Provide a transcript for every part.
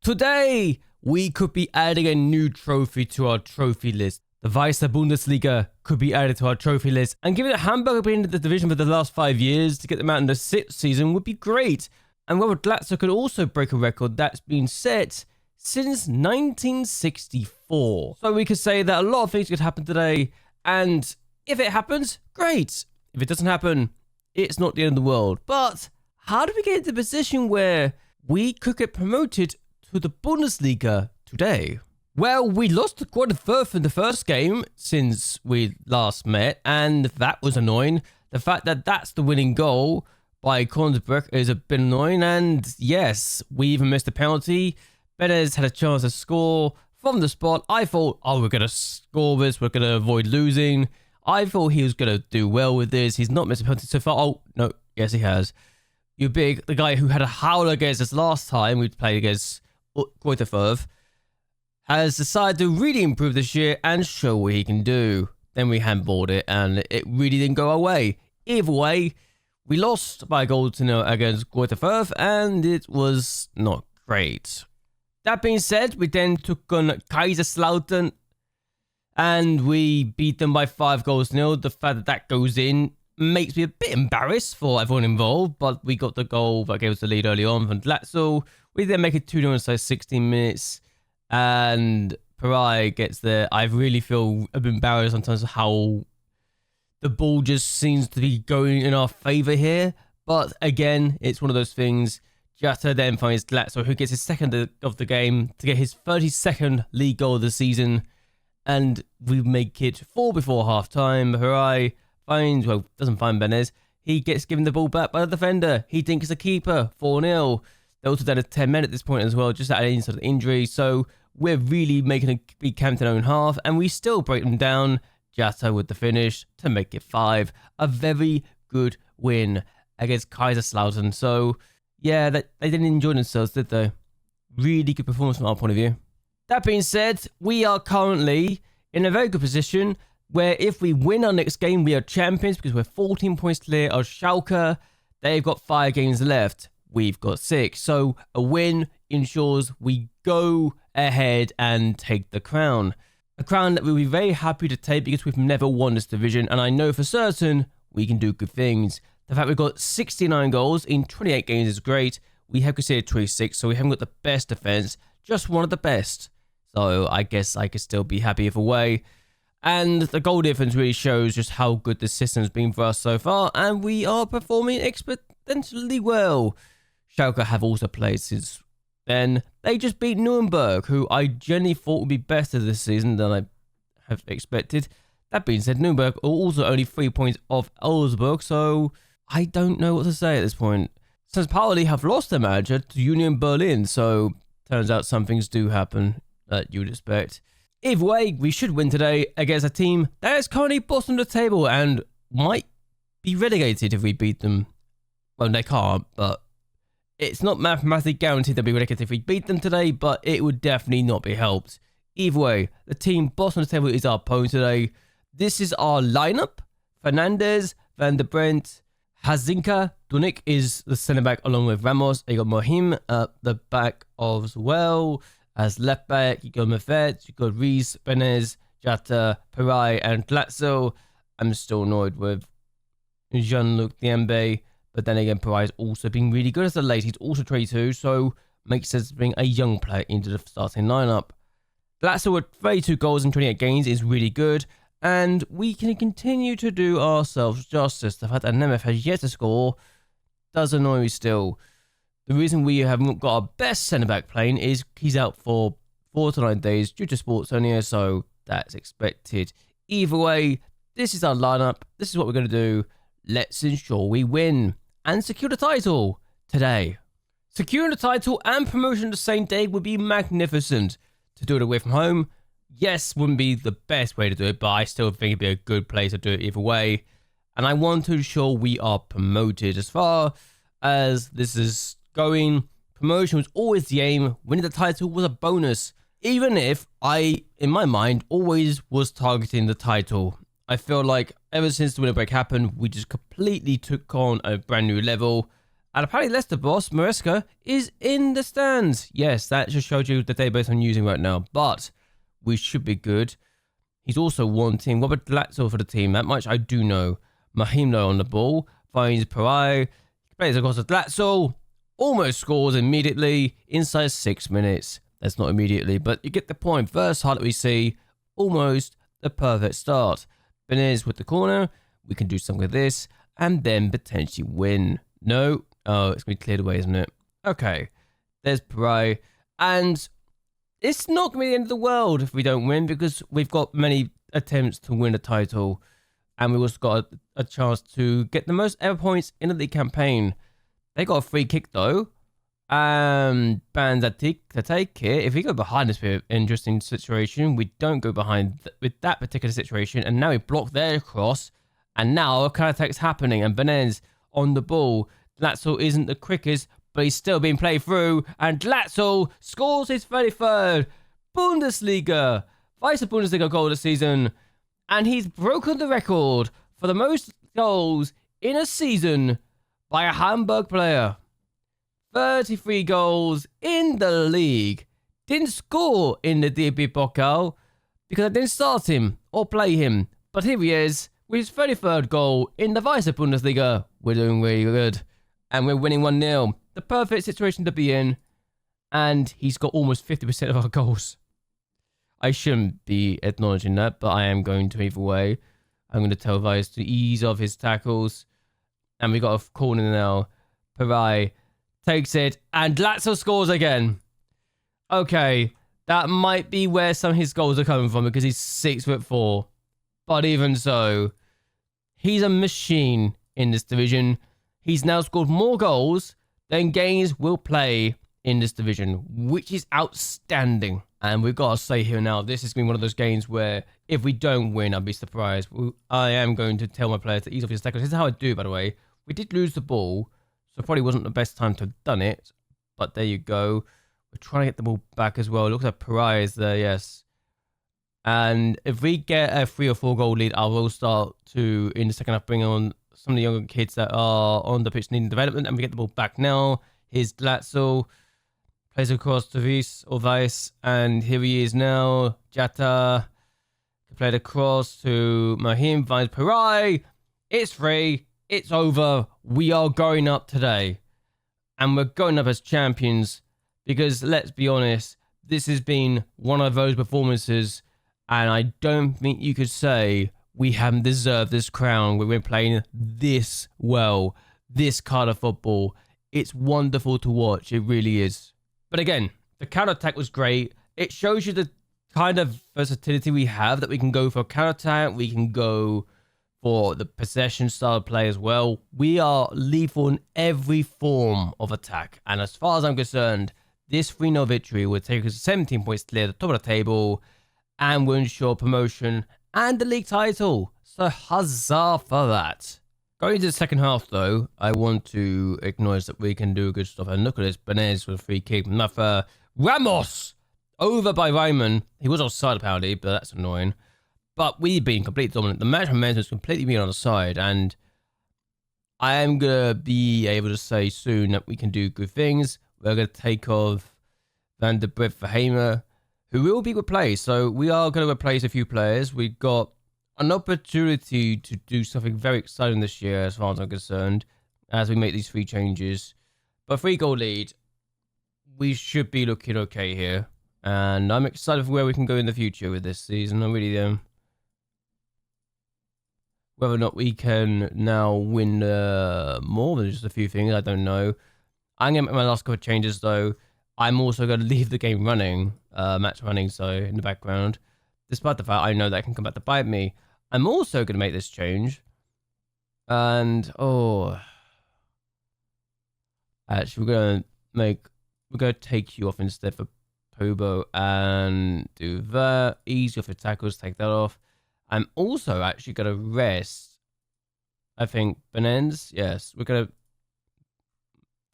Today, we could be adding a new trophy to our trophy list. The Vice Bundesliga could be added to our trophy list, and given that Hamburger been in the division for the last 5 years, to get them out in the 6th season would be great. And Robert Glatzer could also break a record that's been set since 1964. So we could say that a lot of things could happen today, and if it happens, great. If it doesn't happen, it's not the end of the world. But how do we get into a position where we could get promoted to the Bundesliga today? Well, we lost to Magdeburg in the first game since we last met, and that was annoying. The fact that that's the winning goal by Magdeburg is a bit annoying, and yes, we even missed a penalty. Benez had a chance to score from the spot. I thought, oh, we're going to score this, we're going to avoid losing. I thought he was going to do well with this. He's not missed a penalty so far. Oh, no, yes, he has. You're big, the guy who had a howler against us last time we played against Magdeburg, has decided to really improve this year and show what he can do. Then we handballed it, and it really didn't go our way. Either way, we lost by a goal to 0 against Magdeburg, and it was not great. That being said, we then took on Kaiserslautern, and we beat them by 5 goals to 0. The fact that that goes in makes me a bit embarrassed for everyone involved, but we got the goal that gave us the lead early on from Glatzel. We then make it 2-0 in 16 minutes. And Parai gets there. I really feel a bit embarrassed sometimes of how the ball just seems to be going in our favour here. But again, it's one of those things. Jatta then finds Glatzel, who gets his second of the game to get his 32nd league goal of the season. And we make it 4 before half time. Parai doesn't find Benez. He gets given the ball back by the defender. He thinks the keeper. 4-0. They're also down to 10 men at this point as well, just adding sort of injury. So we're really making a big camp in our own half, and we still break them down. Jatta with the finish to make it 5. A very good win against Kaiserslautern. So yeah, they didn't enjoy themselves, did they? Really good performance from our point of view. That being said, we are currently in a very good position where if we win our next game, we are champions because we're 14 points clear of Schalke. They've got 5 games left. We've got 6. So a win ensures we go ahead and take the crown. A crown that we'll be very happy to take because we've never won this division. And I know for certain we can do good things. The fact we've got 69 goals in 28 games is great. We have conceded 26, so we haven't got the best defense, just one of the best. So I guess I could still be happy either way. And the goal difference really shows just how good the system's been for us so far. And we are performing exponentially well. Schalke have also played since then. They just beat Nuremberg, who I genuinely thought would be better this season than I have expected. That being said, Nuremberg are also only 3 points off Augsburg, so I don't know what to say at this point. Since Pauli have lost their manager to Union Berlin, so turns out some things do happen that you would expect. Either way, we should win today against a team that is currently bottom of the table and might be relegated if we beat them. Well, they can't, but it's not mathematically guaranteed they'll be relegated if we beat them today, but it would definitely not be helped. Either way, the team bottom of the table is our opponent today. This is our lineup. Fernandez, Van der Brent, Hazinka, Dunik is the centre back along with Ramos. You got Mohim at the back as well. As left back, you got Mefet, you got Rees, Benez, Jatta, Parai, and Glatzel. I'm still annoyed with Jean-Luc Diembe. But then again, Parai's also been really good as the late. He's also 22, so makes sense to bring a young player into the starting lineup. Glatzel with 32 goals in 28 games is really good, and we can continue to do ourselves justice. The fact that Nemeth has yet to score does annoy me still. The reason we haven't got our best centre-back playing is he's out for 4 to 9 days due to sports hernia, so that's expected. Either way, this is our lineup. This is what we're going to do. Let's ensure we win and secure the title today. Securing the title and promotion the same day would be magnificent. To do it away from home, yes, wouldn't be the best way to do it, but I still think it'd be a good place to do it either way. And I want to ensure we are promoted. As far as this is going, promotion was always the aim. Winning the title was a bonus. Even if I, in my mind, always was targeting the title. I feel like ever since the winter break happened, we just completely took on a brand new level. And apparently Leicester boss, Maresca, is in the stands. Yes, that just showed you the database I'm using right now. But we should be good. He's also wanting Robert Glatzel for the team. That much I do know. Mahimno on the ball. Finds Parai. Plays across to Glatzel. Almost scores immediately inside 6 minutes. That's not immediately, but you get the point. First highlight we see, almost the perfect start. Benez with the corner. We can do something with this and then potentially win. No. Oh, it's going to be cleared away, isn't it? Okay. There's Parai. And it's not going to be the end of the world if we don't win, because we've got many attempts to win a title. And we've also got a chance to get the most ever points in the league campaign. They got a free kick, though. Bandatik to take it. If we go behind this interesting situation, we don't go behind with that particular situation. And now we block their cross. And now a counter-attack's happening. And Benez on the ball. Glatzel isn't the quickest, but he's still being played through. And Glatzel scores his 33rd Bundesliga, Vice Bundesliga goal this season. And he's broken the record for the most goals in a season by a Hamburg player. 33 goals in the league. Didn't score in the DB Pokal because I didn't start him or play him. But here he is with his 33rd goal in the Vice Bundesliga. We're doing really good. And we're winning 1-0. The perfect situation to be in. And he's got almost 50% of our goals. I shouldn't be acknowledging that, but I am going to either way. I'm going to tell Vice to ease off his tackles. And we got a corner now. Parai takes it. And Glatzel scores again. Okay. That might be where some of his goals are coming from, because he's 6'4". But even so, he's a machine in this division. He's now scored more goals than games will play in this division, which is outstanding. And we've got to say here now, this is going to be one of those games where if we don't win, I'll be surprised. I am going to tell my players to ease off his tackles. This is how I do, by the way. We did lose the ball, so probably wasn't the best time to have done it. But there you go. We're trying to get the ball back as well. It looks like Parai is there, yes. And if we get a 3 or 4 goal lead, I will start to, in the second half, bring on some of the younger kids that are on the pitch needing development. And we get the ball back now. Here's Glatzel. Plays across to Vice. And here he is now. Jata. Played across to Mahim. Finds Parai. It's free. It's over. We are going up today. And we're going up as champions. Because, let's be honest, this has been one of those performances. And I don't think you could say we haven't deserved this crown. We've been playing this well. This kind of football. It's wonderful to watch. It really is. But again, the counter-attack was great. It shows you the kind of versatility we have, that we can go for counter-attack. We can go for the possession style play as well. We are lethal in every form of attack. And as far as I'm concerned, this 3-0 victory will take us 17 points clear at the top of the table and will ensure promotion and the league title. So huzzah for that. Going into the second half, though, I want to acknowledge that we can do good stuff. And look at this, Benez with a free kick. Ramos over by Ryman. He was offside apparently, but that's annoying. But we've been completely dominant. The match momentum has completely been on the side. And I am going to be able to say soon that we can do good things. We're going to take off Van der Brit for Hamer, who will be replaced. So we are going to replace a few players. We've got an opportunity to do something very exciting this year, as far as I'm concerned, as we make these 3 changes. But 3-goal lead, we should be looking okay here. And I'm excited for where we can go in the future with this season. I really am. Whether or not we can now win more than just a few things, I don't know. I'm going to make my last couple of changes, though. I'm also going to leave the game running, match running, so in the background. Despite the fact I know that can come back to bite me. I'm also going to make this change. And, actually, we're going to take you off instead for Pobo and do that. Easy off the tackles, take that off. I'm also actually going to rest, I think, Benenz. Yes, we're going to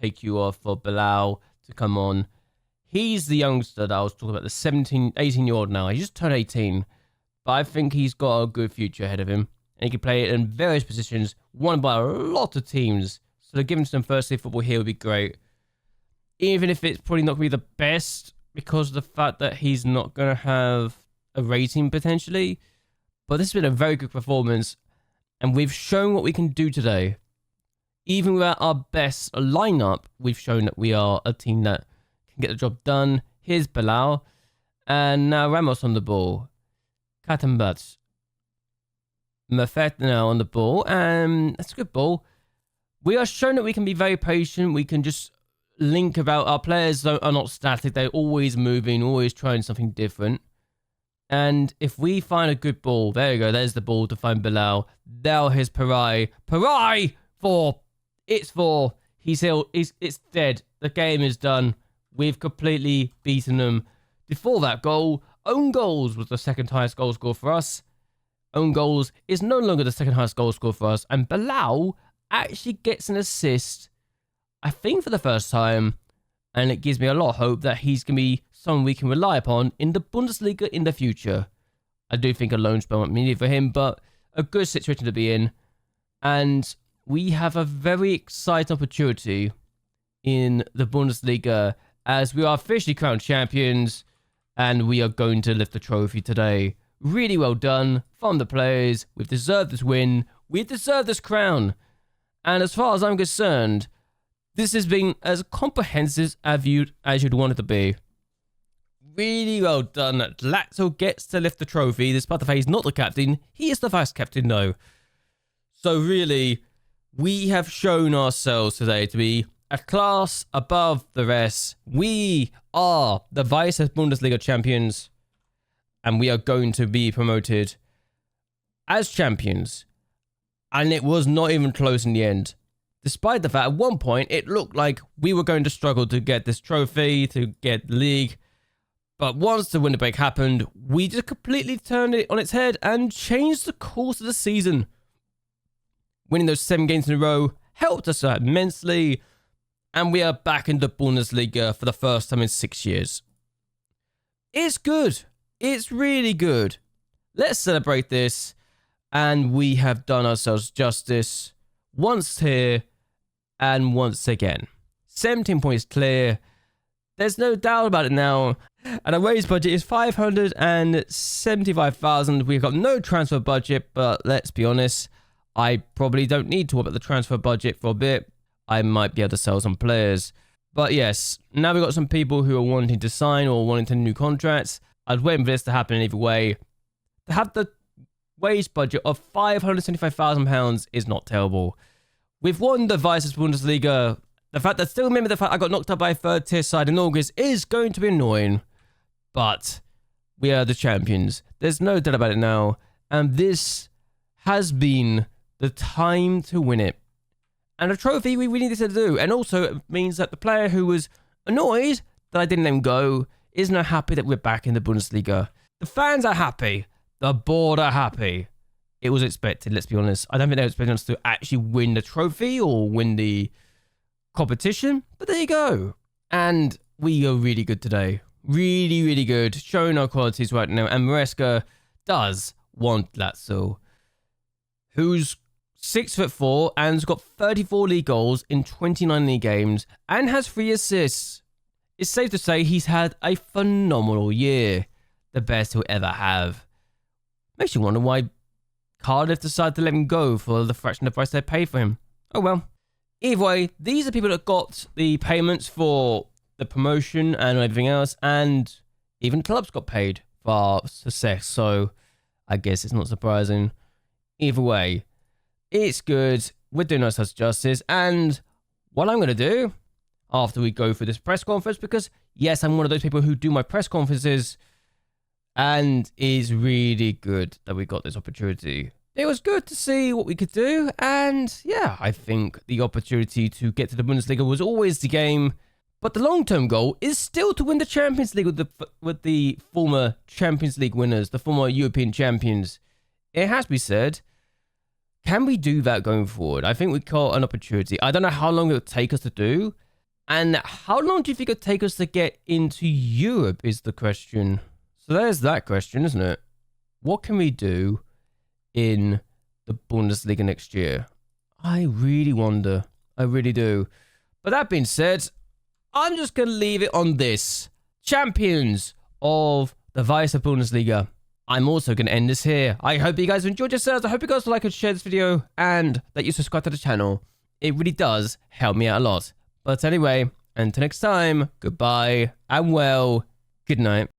take you off for Bilal to come on. He's the youngster that I was talking about, the 18-year-old now. He just turned 18. But I think he's got a good future ahead of him. And he can play it in various positions, won by a lot of teams. So giving some first league football here would be great. Even if it's probably not going to be the best because of the fact that he's not going to have a rating potentially. But this has been a very good performance. And we've shown what we can do today. Even without our best lineup, we've shown that we are a team that can get the job done. Here's Bilal. And now Ramos on the ball. Katambat. Mafet now on the ball. And that's a good ball. We are showing that we can be very patient. We can just link about. Our players are not static. They're always moving, always trying something different. And if we find a good ball, there you go. There's the ball to find Bilal. Now here's Parai. Parai for... It's for... He's ill. It's dead. The game is done. We've completely beaten them. Before that goal, own goals was the second highest goal score for us. Own goals is no longer the second highest goal score for us. And Bilal actually gets an assist, I think for the first time. And it gives me a lot of hope that he's going to be someone we can rely upon in the Bundesliga in the future. I do think a loan spell might be needed for him, but a good situation to be in. And we have a very exciting opportunity in the Bundesliga as we are officially crowned champions and we are going to lift the trophy today. Really well done from the players. We've deserved this win. We deserve this crown. And as far as I'm concerned, this has been as comprehensive as you'd want it to be. Really well done. Latzo gets to lift the trophy, despite the fact he's not the captain. He is the vice captain, though. So really, we have shown ourselves today to be a class above the rest. We are the vice Bundesliga champions, and we are going to be promoted as champions. And it was not even close in the end. Despite the fact at one point it looked like we were going to struggle to get this trophy, to get the league. But once the winter break happened, we just completely turned it on its head and changed the course of the season. Winning those 7 games in a row helped us out immensely. And we are back in the Bundesliga for the first time in 6 years. It's good. It's really good. Let's celebrate this. And we have done ourselves justice. Once here and once again. 17 points clear. There's no doubt about it now. And our wage budget is 575,000. We've got no transfer budget, but let's be honest, I probably don't need to worry about the transfer budget for a bit. I might be able to sell some players. But yes, now we've got some people who are wanting to sign or wanting to new contracts. I'd wait for this to happen either way. To have the wage budget of £575,000 is not terrible. We've won the Vice Bundesliga. The fact that still remember the fact I got knocked out by a third tier side in August is going to be annoying. But we are the champions. There's no doubt about it now. And this has been the time to win it. And a trophy we needed to do. And also it means that the player who was annoyed that I didn't let him go is now happy that we're back in the Bundesliga. The fans are happy. The board are happy. It was expected, let's be honest. I don't think they were expecting us to actually win the trophy or win the competition. But there you go. And we are really good today. Really, really good. Showing our qualities right now. And Maresca does want Latzo, who's 6'4" and has got 34 league goals in 29 league games and has 3 assists. It's safe to say he's had a phenomenal year. The best he'll ever have. Makes you wonder why Cardiff decided to let him go for the fraction of the price they paid for him. Oh well. Either way, these are people that got the payments for the promotion and everything else, and even clubs got paid for our success, so I guess it's not surprising. Either way, it's good. We're doing ourselves justice, and what I'm going to do after we go through this press conference, because yes, I'm one of those people who do my press conferences, and it's really good that we got this opportunity. It was good to see what we could do, and yeah, I think the opportunity to get to the Bundesliga was always the game, but the long-term goal is still to win the Champions League with the former Champions League winners, the former European champions. It has to be said, can we do that going forward? I think we got an opportunity. I don't know how long it will take us to do, and how long do you think it will take us to get into Europe is the question. So there's that question, isn't it? What can we do in the Bundesliga next year? I really wonder. I really do. But that being said, I'm just going to leave it on this. Champions of the Vice Bundesliga. I'm also going to end this here. I hope you guys enjoyed yourselves. I hope you guys will like and share this video and that you subscribe to the channel. It really does help me out a lot. But anyway, until next time, goodbye and well, good night.